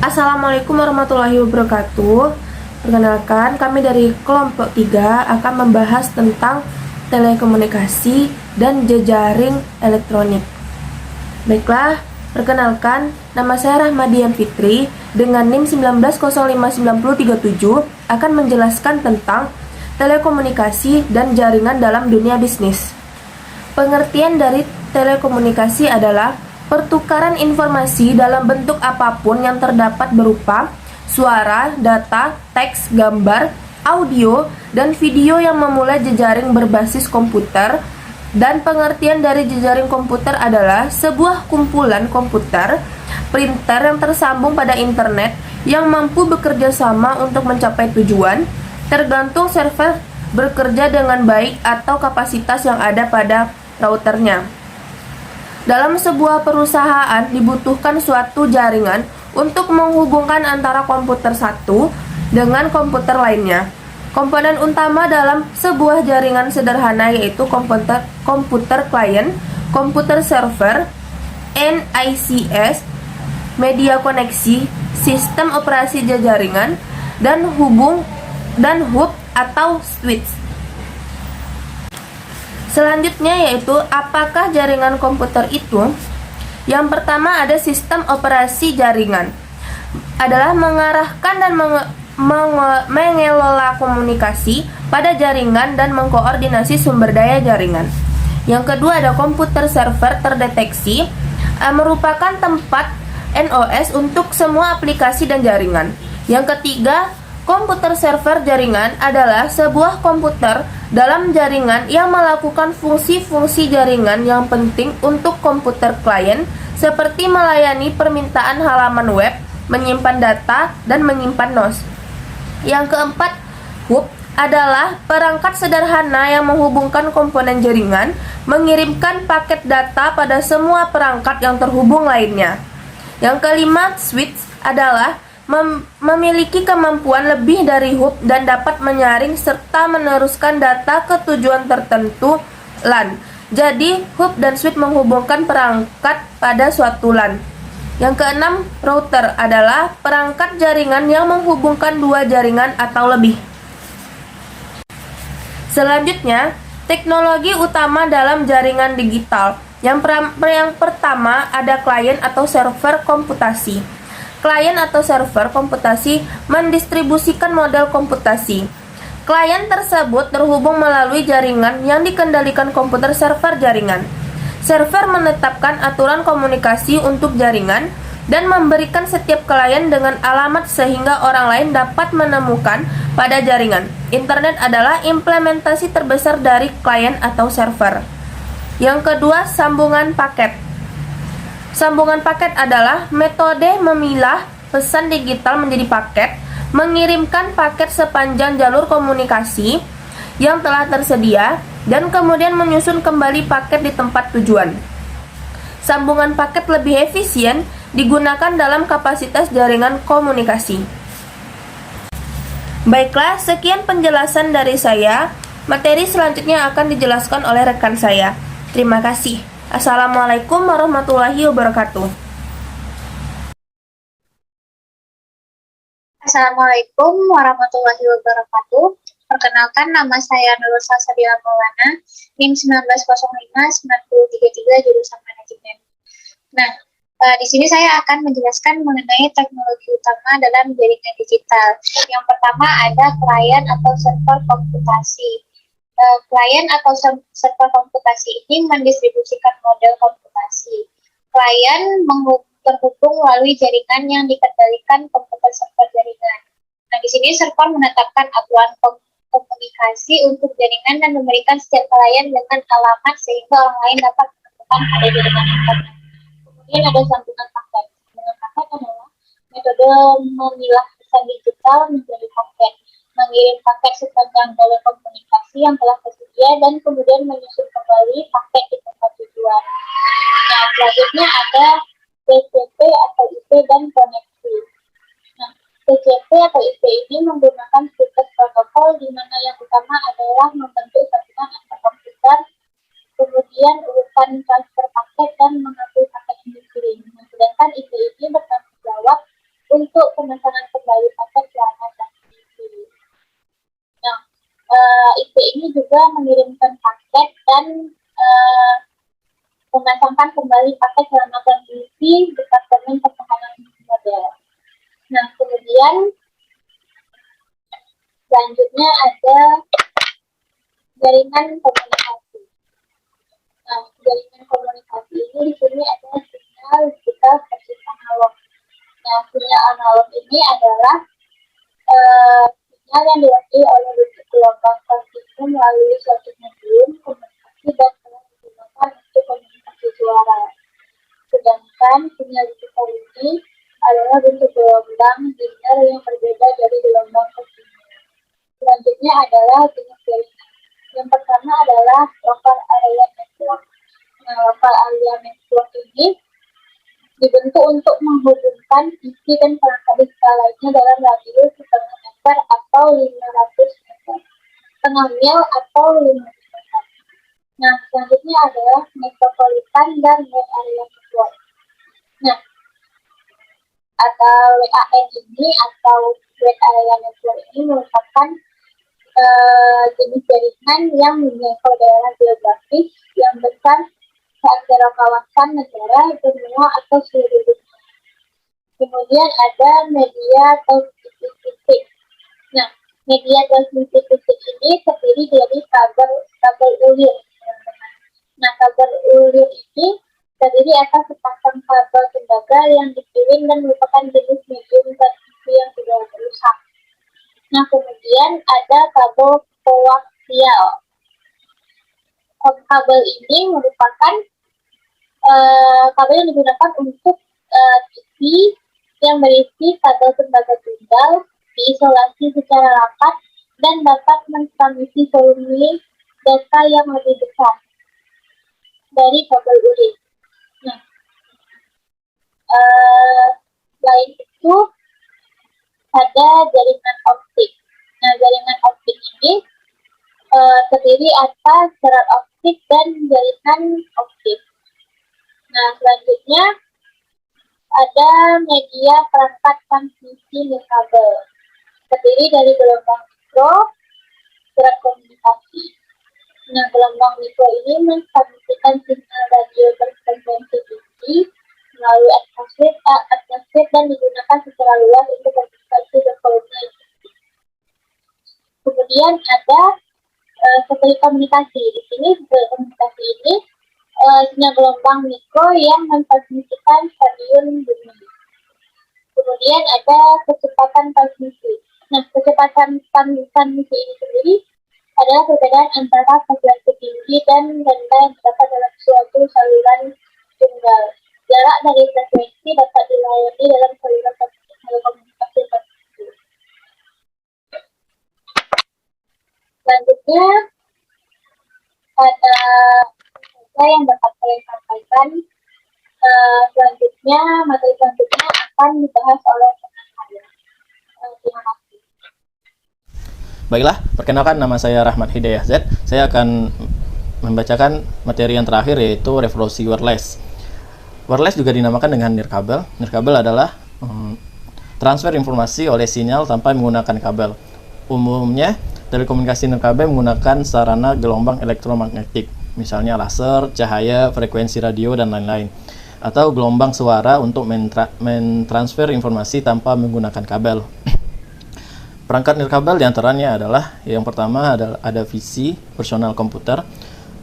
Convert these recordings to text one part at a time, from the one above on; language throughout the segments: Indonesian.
Assalamualaikum warahmatullahi wabarakatuh. Perkenalkan, kami dari kelompok 3 akan membahas tentang telekomunikasi dan jejaring elektronik. Baiklah, perkenalkan, nama saya Rahmadian Fitri dengan NIM 1905937 akan menjelaskan tentang telekomunikasi dan jaringan dalam dunia bisnis. Pengertian dari telekomunikasi adalah pertukaran informasi dalam bentuk apapun yang terdapat berupa suara, data, teks, gambar, audio, dan video yang memulai jejaring berbasis komputer. Dan pengertian dari jejaring komputer adalah sebuah kumpulan komputer, printer yang tersambung pada internet yang mampu bekerja sama untuk mencapai tujuan, tergantung server bekerja dengan baik atau kapasitas yang ada pada routernya. Dalam sebuah perusahaan dibutuhkan suatu jaringan untuk menghubungkan antara komputer satu dengan komputer lainnya. Komponen utama dalam sebuah jaringan sederhana yaitu komputer klien, komputer server, NICs, media koneksi, sistem operasi jaringan, dan hub atau switch. Selanjutnya yaitu apakah jaringan komputer itu? Yang pertama ada sistem operasi jaringan. Adalah mengarahkan dan mengelola komunikasi pada jaringan dan mengkoordinasi sumber daya jaringan. Yang kedua ada komputer server terdeteksi, merupakan tempat NOS untuk semua aplikasi dan jaringan. Yang ketiga, komputer server jaringan adalah sebuah komputer dalam jaringan yang melakukan fungsi-fungsi jaringan yang penting untuk komputer klien seperti melayani permintaan halaman web, menyimpan data, dan menyimpan NOS. Yang keempat, hub adalah perangkat sederhana yang menghubungkan komponen jaringan, mengirimkan paket data pada semua perangkat yang terhubung lainnya. Yang kelima, switch adalah memiliki kemampuan lebih dari hub dan dapat menyaring serta meneruskan data ke tujuan tertentu LAN. Jadi, hub dan switch menghubungkan perangkat pada suatu LAN. Yang keenam, router adalah perangkat jaringan yang menghubungkan dua jaringan atau lebih. Selanjutnya, teknologi utama dalam jaringan digital. Yang pertama ada klien atau server komputasi. Klien atau server komputasi mendistribusikan model komputasi. Klien tersebut terhubung melalui jaringan yang dikendalikan komputer server jaringan. Server menetapkan aturan komunikasi untuk jaringan dan memberikan setiap klien dengan alamat sehingga orang lain dapat menemukan pada jaringan. Internet adalah implementasi terbesar dari klien atau server. Yang kedua, sambungan paket. Sambungan paket adalah metode memilah pesan digital menjadi paket, mengirimkan paket sepanjang jalur komunikasi yang telah tersedia, dan kemudian menyusun kembali paket di tempat tujuan. Sambungan paket lebih efisien digunakan dalam kapasitas jaringan komunikasi. Baiklah, sekian penjelasan dari saya. Materi selanjutnya akan dijelaskan oleh rekan saya. Terima kasih. Assalamualaikum warahmatullahi wabarakatuh. Assalamualaikum warahmatullahi wabarakatuh. Perkenalkan, nama saya Nurul Salsabila Maulana, NIM 1905933 jurusan Manajemen. Nah, di sini saya akan menjelaskan mengenai teknologi utama dalam jaringan digital. Yang pertama ada klien atau server komputasi. Klien atau server komputasi ini mendistribusikan model komputasi. Klien terhubung melalui jaringan yang dikendalikan komputer server jaringan. Nah, di sini server menetapkan aturan komunikasi untuk jaringan dan memberikan setiap klien dengan alamat sehingga orang lain dapat menemukan pada jaringan internet. Kemudian ada sambungan paket. Sambungan paket adalah metode memilah pesan digital menjadi paket, mengirim paket sepanjang jalur komunikasi yang telah tersedia dan kemudian menyusun kembali paket di tempat tujuan. Nah, selanjutnya ada TCP atau IP dan koneksi. Nah, TCP atau IP ini menggunakan switch protokol di mana yang utama adalah membentuk sambungan antar komputer, kemudian urutan transfer paket dan mengambil paket yang dikirim. Nah, sedangkan IP ini bertanggung jawab untuk juga mengirimkan paket dan memasangkan kembali paket selama transmisi Departemen Pertahanan Model. Nah, kemudian selanjutnya ada jaringan komunikasi. Nah, jaringan komunikasi ini di sini ada sinyal digital versus analog. Nah, sinyal analog ini adalah sinyal yang diwakili oleh bentuk gelombang kontinu melalui suatu medium komunikasi dan telah digunakan untuk komunikasi suara. Sedangkan sinyal digital ini adalah bentuk gelombang linear yang berbeda dari gelombang kontinu. Selanjutnya adalah jenis jaringan. Yang pertama adalah local area network. Nah, local area network ini dibentuk untuk menghubungkan PC dan perangkat digital lainnya dalam radius setengah meter atau 500 meter, setengah mil atau 5 meter. Nah, selanjutnya adalah metropolitan dan wide area network. Nah, atau WAN ini atau wide area network ini merupakan jenis jaringan yang menjangkau daerah geografis yang besar seantero kawasan negara, benua atau seluruh dunia. Kemudian ada media transmisi. Nah, media transmisi ini terdiri dari kabel ulir. Nah, kabel ulir ini terdiri atas sepasang kabel tembaga yang dikirim dan merupakan jenis medium transmisi yang sudah rusak. Nah, kemudian ada kabel koaksial. Kabel ini merupakan kabel yang digunakan untuk TV yang berisi kabel tembaga tunggal, diisolasi secara rapat, dan dapat mentransmisi volume data yang lebih besar dari kabel urin. Nah, selain itu ada jaringan optik. Nah, jaringan optik ini terdiri atas serat optik dan jaringan optik. Nah, selanjutnya ada media perangkat transmisi nirkabel. Terdiri dari gelombang mikro, serat komunikasi. Nah, gelombang mikro ini mentransmisikan sinyal radio berfrekuensi tinggi melalui atmosfer dan digunakan secara luas untuk komunikasi bervolume tinggi. Kemudian ada satelit komunikasi. Di sini satelit komunikasi ini sinyal gelombang mikro yang mentransmisikan stadion bumi. Kemudian ada kecepatan transmisi. Nah, kecepatan transmisi ini sendiri adalah perbedaan antara frekuensi tinggi dan rendah yang terdapat dalam suatu saluran tunggal. Jarak dari frekuensi dapat dilayani dalam saluran komunikasi tertentu. Selanjutnya ada yang dapat saya sampaikan. Materi selanjutnya akan dibahas oleh teman saya. Terima kasih. Baiklah, perkenalkan nama saya Rahmat Hidayah Z. Saya akan membacakan materi yang terakhir yaitu revolusi wireless. Wireless juga dinamakan dengan nirkabel. Nirkabel adalah transfer informasi oleh sinyal tanpa menggunakan kabel. Umumnya, telekomunikasi nirkabel menggunakan sarana gelombang elektromagnetik, misalnya laser, cahaya, frekuensi radio, dan lain-lain. Atau gelombang suara untuk mentransfer informasi tanpa menggunakan kabel. Perangkat nirkabel diantaranya adalah, yang pertama ada PC, personal komputer.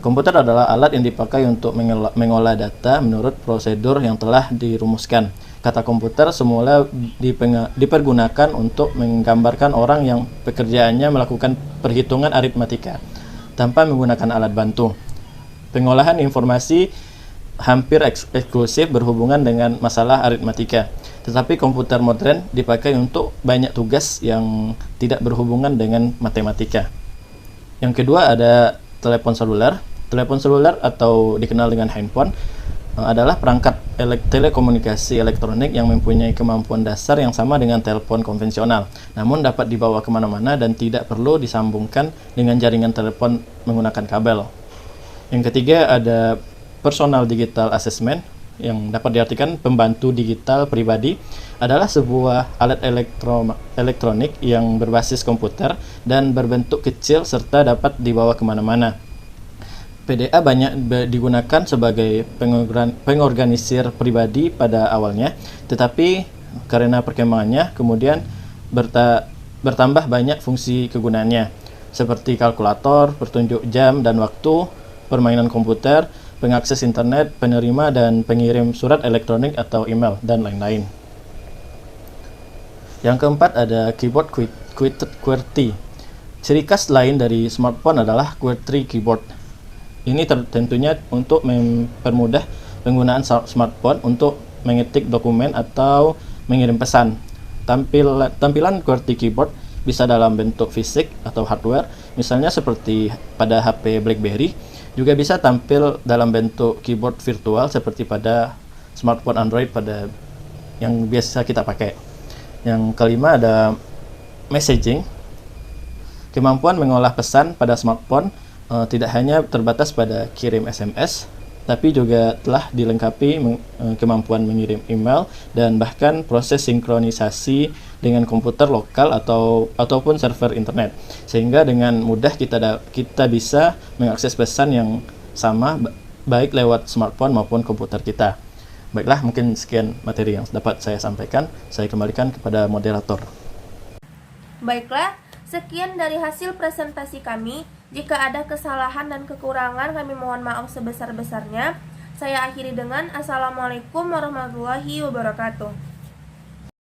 Komputer adalah alat yang dipakai untuk mengolah data menurut prosedur yang telah dirumuskan. Kata komputer semula dipergunakan untuk menggambarkan orang yang pekerjaannya melakukan perhitungan aritmatika tanpa menggunakan alat bantu. Pengolahan informasi hampir eksklusif berhubungan dengan masalah aritmatika. Tetapi komputer modern dipakai untuk banyak tugas yang tidak berhubungan dengan matematika. Yang kedua ada telepon seluler. Telepon seluler atau dikenal dengan handphone adalah perangkat telekomunikasi elektronik yang mempunyai kemampuan dasar yang sama dengan telepon konvensional, namun dapat dibawa kemana-mana dan tidak perlu disambungkan dengan jaringan telepon menggunakan kabel. Yang ketiga ada personal digital assessment. yang dapat diartikan pembantu digital pribadi, adalah sebuah alat elektronik yang berbasis komputer dan berbentuk kecil serta dapat dibawa kemana-mana. PDA banyak digunakan sebagai pengorganisir pribadi pada awalnya, tetapi karena perkembangannya kemudian bertambah banyak fungsi kegunaannya, seperti kalkulator, pertunjuk jam dan waktu, permainan komputer, pengakses internet, penerima dan pengirim surat elektronik atau email, dan lain-lain. Yang keempat ada keyboard QWERTY. Ciri khas lain dari smartphone adalah QWERTY keyboard. Ini tentunya untuk mempermudah penggunaan smartphone untuk mengetik dokumen atau mengirim pesan. Tampilan QWERTY keyboard bisa dalam bentuk fisik atau hardware, misalnya seperti pada HP BlackBerry, juga bisa tampil dalam bentuk keyboard virtual seperti pada smartphone Android pada yang biasa kita pakai. Yang kelima ada messaging. Kemampuan mengolah pesan pada smartphone tidak hanya terbatas pada kirim SMS, tapi juga telah dilengkapi kemampuan mengirim email dan bahkan proses sinkronisasi dengan komputer lokal ataupun server internet, sehingga dengan mudah kita bisa mengakses pesan yang sama baik lewat smartphone maupun komputer kita. Baiklah, mungkin sekian materi yang dapat saya sampaikan. Saya kembalikan kepada moderator. Baiklah, sekian dari hasil presentasi kami. Jika ada kesalahan dan kekurangan, kami mohon maaf sebesar-besarnya. Saya akhiri dengan Assalamualaikum warahmatullahi wabarakatuh.